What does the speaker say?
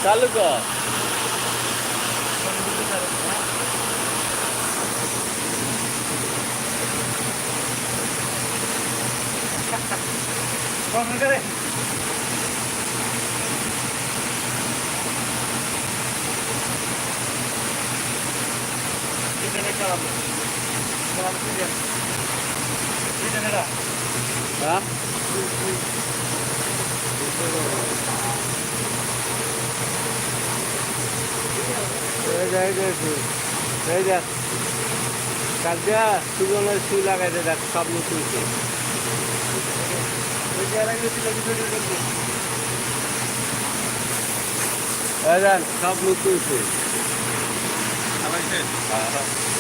চালু কর। বন্ধ করে হ্যাঁ এই দেখ কাজা সুজনের সুই লাগাইতে দেখ সব নতুনছে। এই দেখ সব নতুনছে। আবার হ্যাঁ